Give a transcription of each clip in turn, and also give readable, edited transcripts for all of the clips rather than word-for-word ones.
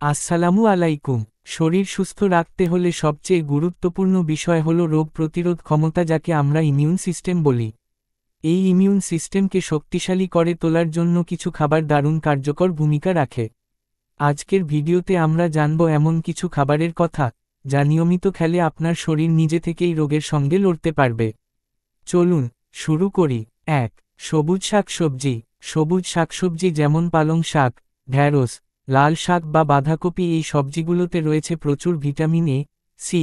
আসসালামু আলাইকুম। শরীর সুস্থ রাখতে হলে সবচেয়ে গুরুত্বপূর্ণ বিষয় হলো রোগ প্রতিরোধ ক্ষমতা, যাকে আমরা ইমিউন সিস্টেম বলি। এই ইমিউন সিস্টেমকে শক্তিশালী করে তোলার জন্য কিছু খাবার দারুণ কার্যকর ভূমিকা রাখে। আজকের ভিডিওতে আমরা জানব এমন কিছু খাবারের কথা, যা নিয়মিত খেলে আপনার শরীর নিজে থেকেই রোগের সঙ্গে লড়তে পারবে। চলুন শুরু করি। ১. সবুজ শাকসবজি। সবুজ শাকসবজি যেমন পালং শাক, ঢ্যাঁড়স, লাল শাক বা বাঁধাকপি, এই সবজিগুলোতে রয়েছে প্রচুর ভিটামিন এ, সি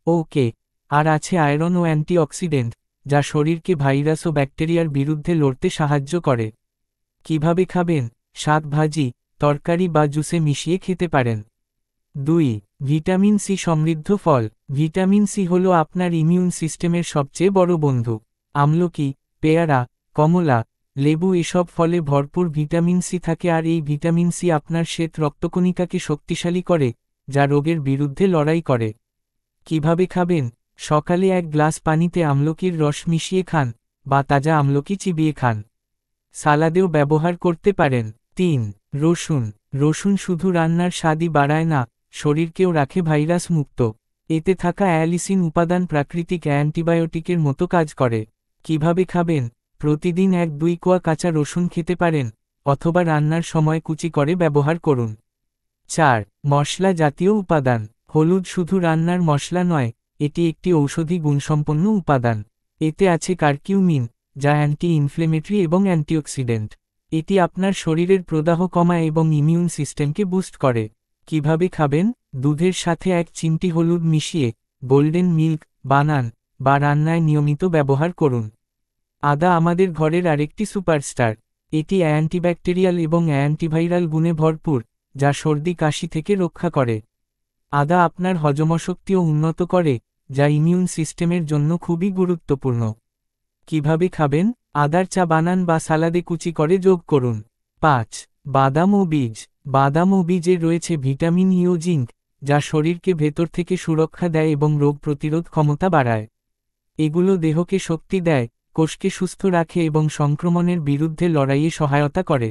ও কে, আর আছে আয়রন ও অ্যান্টিঅক্সিডেন্ট, যা শরীরকে ভাইরাস ও ব্যাকটেরিয়ার বিরুদ্ধে লড়তে সাহায্য করে। কিভাবে খাবেন? শাক ভাজি, তরকারি বা জুসে মিশিয়ে খেতে পারেন। ২. ভিটামিন সি সমৃদ্ধ ফল। ভিটামিন সি হলো আপনার ইমিউন সিস্টেমের সবচেয়ে বড় বন্ধু। আমলকি, পেয়ারা, কমলা, লেবু এসব ফলে ভরপুর ভিটামিন সি থাকে, আর এই ভিটামিন সি আপনার শ্বেত রক্তকণিকাকে শক্তিশালী করে, যা রোগের বিরুদ্ধে লড়াই করে। কিভাবে খাবেন? সকালে 1 গ্লাস পানিতে আমলকির রস মিশিয়ে খান, বা তাজা আমলকি চিবিয়ে খান। সালাদেও ব্যবহার করতে পারেন। ৩. রসুন। রসুন শুধু রান্নার স্বাদই বাড়ায় না, শরীরকেও রাখে ভাইরাস মুক্ত। এতে থাকা অ্যালিসিন উপাদান প্রাকৃতিক অ্যান্টিবায়োটিকের মতো কাজ করে। কিভাবে খাবেন? প্রতিদিন 1-2 কোয়া কাঁচা রসুন খেতে পারেন, অথবা রান্নার সময় কুচি করে ব্যবহার করুন। ৪. মশলা জাতীয় উপাদান। হলুদ শুধু রান্নার মশলা নয়, এটি একটি ঔষধি গুণসম্পন্ন উপাদান। এতে আছে কারকিউমিন, যা অ্যান্টি ইনফ্লেমেটরি এবং অ্যান্টিঅক্সিডেন্ট। এটি আপনার শরীরের প্রদাহ কমায় এবং ইমিউন সিস্টেমকে বুস্ট করে। কিভাবে খাবেন? দুধের সাথে 1 চিমটি হলুদ মিশিয়ে গোল্ডেন মিল্ক বানান, বা রান্নায় নিয়মিত ব্যবহার করুন। আদা আমাদের ঘরের আরেকটি সুপারস্টার। এটি অ্যান্টিব্যাকটেরিয়াল এবং অ্যান্টিভাইরাল গুণে ভরপুর, যা সর্দি কাশি থেকে রক্ষা করে। আদা আপনার হজমশক্তিও উন্নত করে, যা ইমিউন সিস্টেমের জন্য খুবই গুরুত্বপূর্ণ। কিভাবে খাবেন? আদার চা বানান বা সালাদে কুচি করে যোগ করুন। ৫. বাদাম ও বীজ। বাদাম ও বীজে রয়েছে ভিটামিন ই ও জিঙ্ক, যা শরীরকে ভেতর থেকে সুরক্ষা দেয় এবং রোগ প্রতিরোধ ক্ষমতা বাড়ায়। এগুলো দেহকে শক্তি দেয়, কোষকে সুস্থ রাখে এবং সংক্রমণের বিরুদ্ধে লড়াইয়ে সহায়তা করে।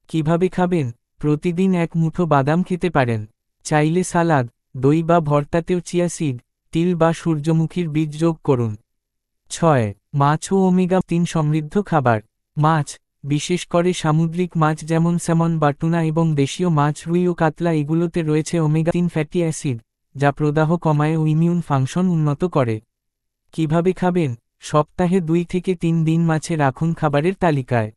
কিভাবে খাবেন? প্রতিদিন 1 মুঠো বাদাম খেতে পারেন। চাইলে সালাদ, দই বা ভর্তাতেও চিয়া সিড, তিল বা সূর্যমুখীর বীজ যোগ করুন। ৬. মাছ ও ওমেগা-3 সমৃদ্ধ খাবার। মাছ, বিশেষ করে সামুদ্রিক মাছ যেমন স্যামন বা টুনা, এবং দেশীয় মাছ রুই ও কাতলা, এগুলোতে রয়েছে ওমেগা-3 ফ্যাটি অ্যাসিড, যা প্রদাহ কমায় ও ইমিউন ফাংশন উন্নত করে। কিভাবে খাবেন? সপ্তাহে 2 থেকে 3 দিন মাছে রাখুন খাবারের তালিকায়।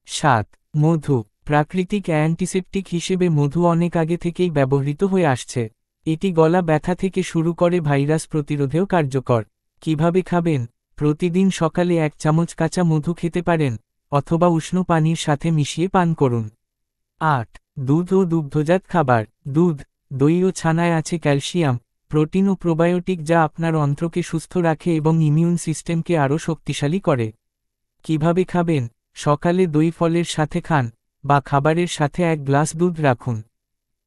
৭. মধু। প্রাকৃতিক অ্যান্টিসেপটিক হিসেবে মধু অনেক আগে থেকেই ব্যবহৃত হয়ে আসছে। এটি গলা ব্যথা থেকে শুরু করে ভাইরাস প্রতিরোধেও কার্যকর। কিভাবে খাবেন? প্রতিদিন সকালে 1 চামচ কাঁচা মধু খেতে পারেন, অথবা উষ্ণ পানির সাথে মিশিয়ে পান করুন। ৮. দুধ ও দুগ্ধজাত খাবার। দুধ, দই ও ছানায় আছে ক্যালসিয়াম, প্রোটিন ও প্রোবায়োটিক, যা আপনার অন্ত্রকে সুস্থ রাখে এবং ইমিউন সিস্টেমকে আরও শক্তিশালী করে। কিভাবে খাবেন? সকালে দই ফলের সাথে খান, বা খাবারের সাথে 1 গ্লাস দুধ রাখুন।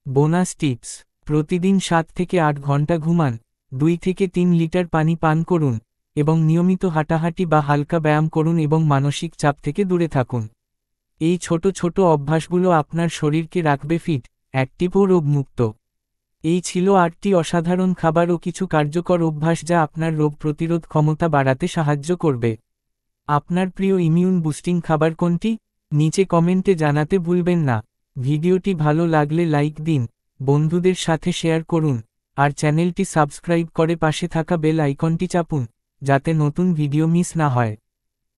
বোনাস টিপস: প্রতিদিন 7 থেকে 8 ঘন্টা ঘুমান, 2 থেকে 3 লিটার পানি পান করুন, এবং নিয়মিত হাঁটাহাঁটি বা হালকা ব্যায়াম করুন এবং মানসিক চাপ থেকে দূরে থাকুন। এই ছোট ছোট অভ্যাসগুলো আপনার শরীরকে রাখবে ফিট, অ্যাক্টিভ ও রোগমুক্ত। এই ছিল 8টি অসাধারণ খাবার ও কিছু কার্যকর অভ্যাস, যা আপনার রোগ প্রতিরোধ ক্ষমতা বাড়াতে সাহায্য করবে। আপনার প্রিয় ইমিউন বুস্টিং খাবার কোনটি? নিচে কমেন্টে জানাতে ভুলবেন না। ভিডিওটি ভালো লাগলে লাইক দিন, বন্ধুদের সাথে শেয়ার করুন, আর চ্যানেলটি সাবস্ক্রাইব করে পাশে থাকা বেল আইকনটি চাপুন, যাতে নতুন ভিডিও মিস না হয়।